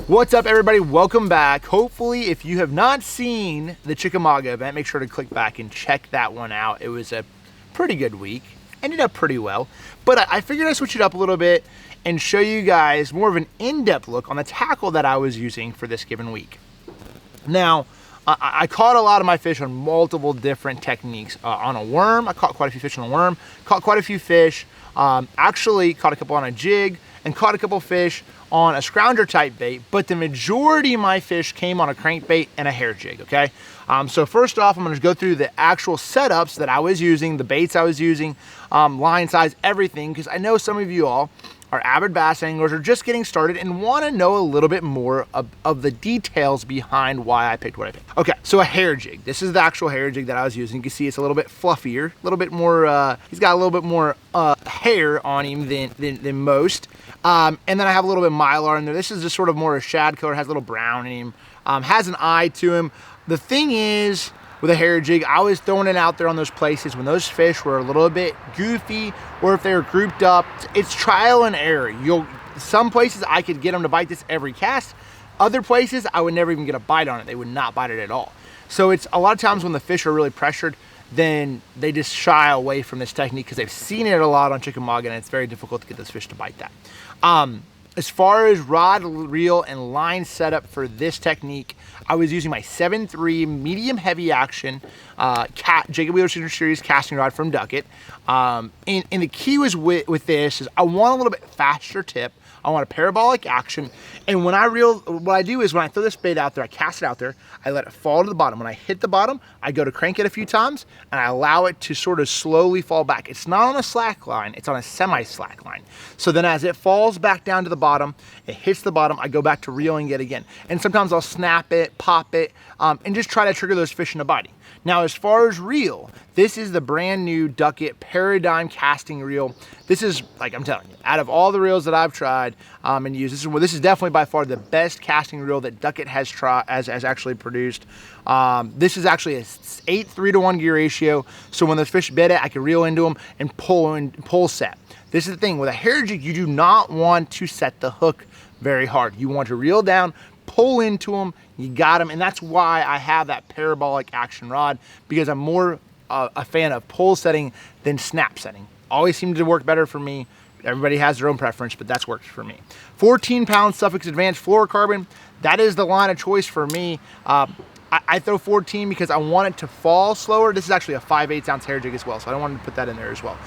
What's up, everybody? Welcome back. Hopefully, if you have not seen the Chickamauga event, make sure to click back and check that one out. It was a pretty good week. Ended up pretty well. But I figured I'd switch it up a little bit and show you guys more of an in-depth look on the tackle that I was using for this given week. Now, I caught a lot of my fish on multiple different techniques. On a worm, I caught quite a few fish on a worm. Caught quite a few fish. Actually, caught a couple on a jig and caught a couple fish on a scrounger type bait, but the majority of my fish came on a crankbait and a hair jig, okay? So first off, I'm gonna go through the actual setups that I was using, the baits I was using, line size, everything, because I know some of you all are avid bass anglers or just getting started and wanna know a little bit more of the details behind why I picked what I picked. Okay, so a hair jig. This is the actual hair jig that I was using. You can see it's a little bit fluffier, a little bit more, he's got a little bit more hair on him than most. And then I have a little bit of mylar in there. This is just sort of more a shad color, has a little brown in him, has an eye to him. The thing is, with a hair jig, I was throwing it out there on those places when those fish were a little bit goofy or if they were grouped up. It's trial and error. Some places I could get them to bite this every cast. Other places I would never even get a bite on it. They would not bite it at all. So it's a lot of times when the fish are really pressured, then they just shy away from this technique because they've seen it a lot on Chickamauga and it's very difficult to get those fish to bite that. As far as rod, reel, and line setup for this technique, I was using my 7.3 medium heavy action Jacob Wheeler Signature Series casting rod from Duckett. And the key was with this is I want a little bit faster tip. I want a parabolic action. And when I reel, what I do is when I throw this bait out there, I cast it out there, I let it fall to the bottom. When I hit the bottom, I go to crank it a few times and I allow it to sort of slowly fall back. It's not on a slack line, it's on a semi-slack line. So then as it falls back down to the bottom, it hits the bottom, I go back to reeling it again. And sometimes I'll snap it, pop it, and just try to trigger those fish into biting. Now, as far as reel, this is the brand new Duckett Paradigm casting reel. This is, like I'm telling you, out of all the reels that I've tried and used, this is definitely by far the best casting reel that Duckett has actually produced. This is actually a 8:3-to-1 gear ratio, so when those fish bit it, I can reel into them and pull set. This is the thing, with a hair jig, you do not want to set the hook very hard. You want to reel down, pull into them, you got them, and that's why I have that parabolic action rod, because I'm more a fan of pull setting than snap setting. Always seemed to work better for me. Everybody has their own preference, but that's worked for me. 14-pound Suffix Advanced fluorocarbon, that is the line of choice for me. I throw 14 because I want it to fall slower. This is actually a 5/8 ounce hair jig as well, so I don't want to put that in there as well.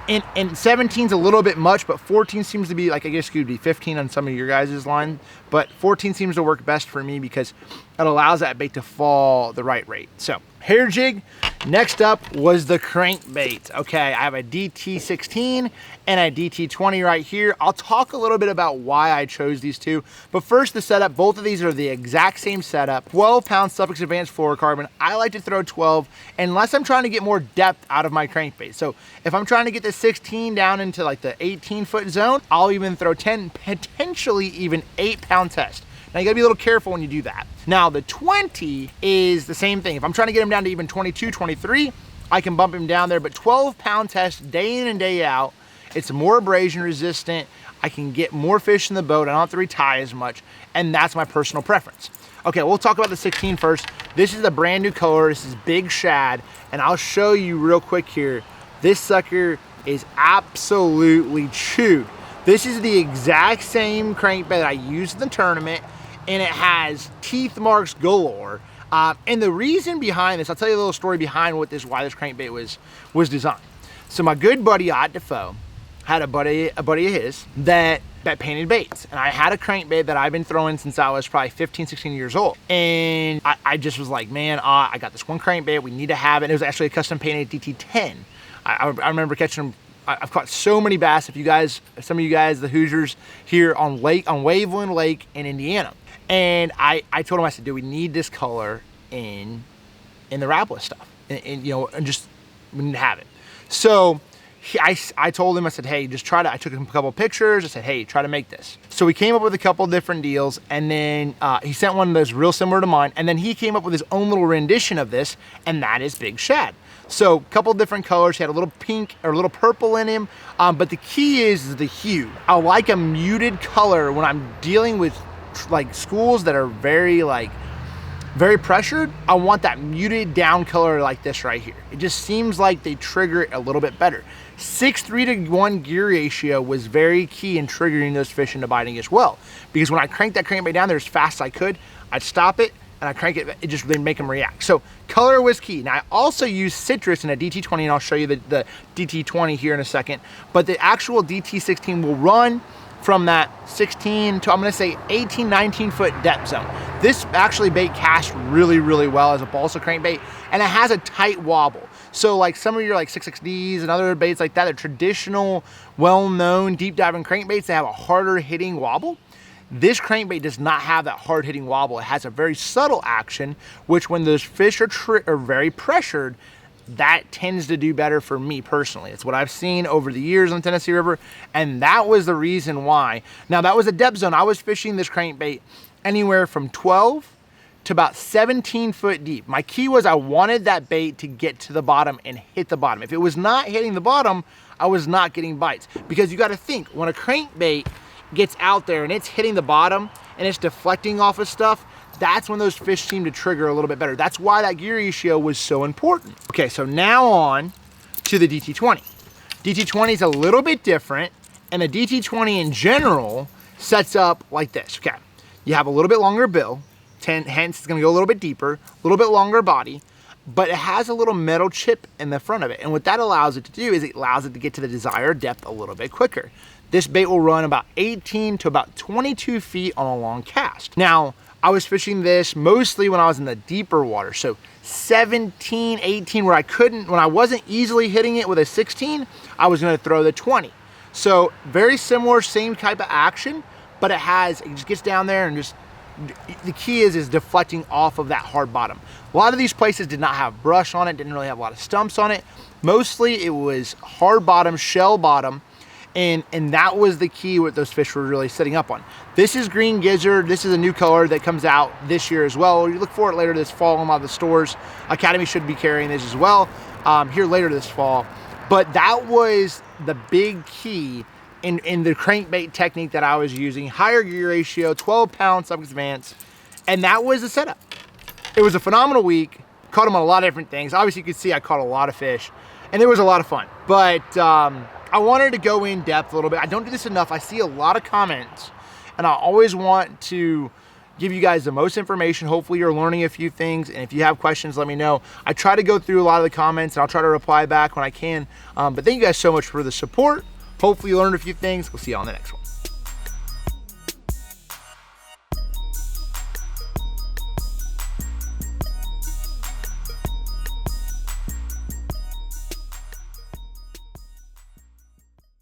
And 17's a little bit much, but 14 seems to be, like, I guess it could be 15 on some of your guys' line, but 14 seems to work best for me because it allows that bait to fall the right rate. So, hair jig. Next up was the crankbait. Okay, I have a DT16 and a DT20 right here. I'll talk a little bit about why I chose these two, but first the setup. Both of these are the exact same setup. 12-pound Suffix Advanced fluorocarbon. I like to throw 12 unless I'm trying to get more depth out of my crankbait. So if I'm trying to get the 16 down into like the 18-foot zone, I'll even throw 10, potentially even 8-pound test. Now you gotta be a little careful when you do that. Now the 20 is the same thing. If I'm trying to get him down to even 22, 23, I can bump him down there, but 12-pound test day in and day out. It's more abrasion resistant. I can get more fish in the boat. I don't have to retie as much, and that's my personal preference. Okay, we'll talk about the 16 first. This is the brand new color. This is Big Shad, and I'll show you real quick here. This sucker is absolutely chewed. This is the exact same crankbait that I used in the tournament, and it has teeth marks galore. And the reason behind this, I'll tell you a little story behind why this crankbait was designed. So my good buddy Ott Defoe had a buddy of his that painted baits, and I had a crankbait that I've been throwing since I was probably 15, 16 years old. And I just was like, man, I got this one crankbait, we need to have it. And it was actually a custom painted DT10. I remember catching them. I've caught so many bass. If you guys, some of you guys, the Hoosiers here on Waveland Lake in Indiana. And I told him, I said, dude, we need this color in the Rapala stuff. And you know, and just, we need to have it. So I told him, I said, hey, just try to, I took him a couple pictures. I said, hey, try to make this. So we came up with a couple different deals, and then he sent one that's real similar to mine, and then he came up with his own little rendition of this, and that is Big Shad. So a couple different colors. He had a little pink or a little purple in him, but the key is the hue. I like a muted color when I'm dealing with like schools that are very pressured, I want that muted down color like this right here. It just seems like they trigger it a little bit better. 6:3 to 1 gear ratio was very key in triggering those fish into biting as well. Because when I cranked that crankbait down there as fast as I could, I'd stop it and I crank it, it just didn't make them react. So color was key. Now I also use citrus in a DT20, and I'll show you the DT20 here in a second. But the actual DT16 will run from that 16 to, I'm gonna say 18, 19 foot depth zone. This actually bait casts really, really well as a balsa crankbait, and it has a tight wobble. So like some of your like 6XDs and other baits like that, they're traditional, well-known deep diving crankbaits that have a harder hitting wobble. This crankbait does not have that hard hitting wobble. It has a very subtle action, which when those fish are very pressured, that tends to do better for me personally. It's what I've seen over the years on the Tennessee River, and that was the reason why. Now that was a depth zone. I was fishing this crankbait anywhere from 12 to about 17 foot deep. My key was I wanted that bait to get to the bottom and hit the bottom. If it was not hitting the bottom, I was not getting bites. Because you gotta think, when a crankbait gets out there and it's hitting the bottom and it's deflecting off of stuff, that's when those fish seem to trigger a little bit better. That's why that gear ratio was so important. Okay, so now on to the DT20. DT20 is a little bit different, and the DT20 in general sets up like this. Okay, you have a little bit longer bill, hence it's gonna go a little bit deeper, a little bit longer body, but it has a little metal chip in the front of it. And what that allows it to do is it allows it to get to the desired depth a little bit quicker. This bait will run about 18 to about 22 feet on a long cast. Now, I was fishing this mostly when I was in the deeper water. So 17, 18, when I wasn't easily hitting it with a 16, I was gonna throw the 20. So very similar, same type of action, but it just gets down there and just, the key is deflecting off of that hard bottom. A lot of these places did not have brush on it, didn't really have a lot of stumps on it. Mostly it was hard bottom, shell bottom, and that was the key what those fish were really setting up on. This is green gizzard. This is a new color that comes out this year as well. You look for it later this fall in a lot of the stores. Academy should be carrying this as well here later this fall. But that was the big key in the crankbait technique that I was using. Higher gear ratio, 12-pound Subx Advance, and that was the setup. It was a phenomenal week. Caught them on a lot of different things. Obviously, you can see I caught a lot of fish, and it was a lot of fun. But I wanted to go in depth a little bit. I don't do this enough. I see a lot of comments, and I always want to give you guys the most information. Hopefully you're learning a few things, and if you have questions, let me know. I try to go through a lot of the comments, and I'll try to reply back when I can. But thank you guys so much for the support. Hopefully you learned a few things. We'll see you on the next one.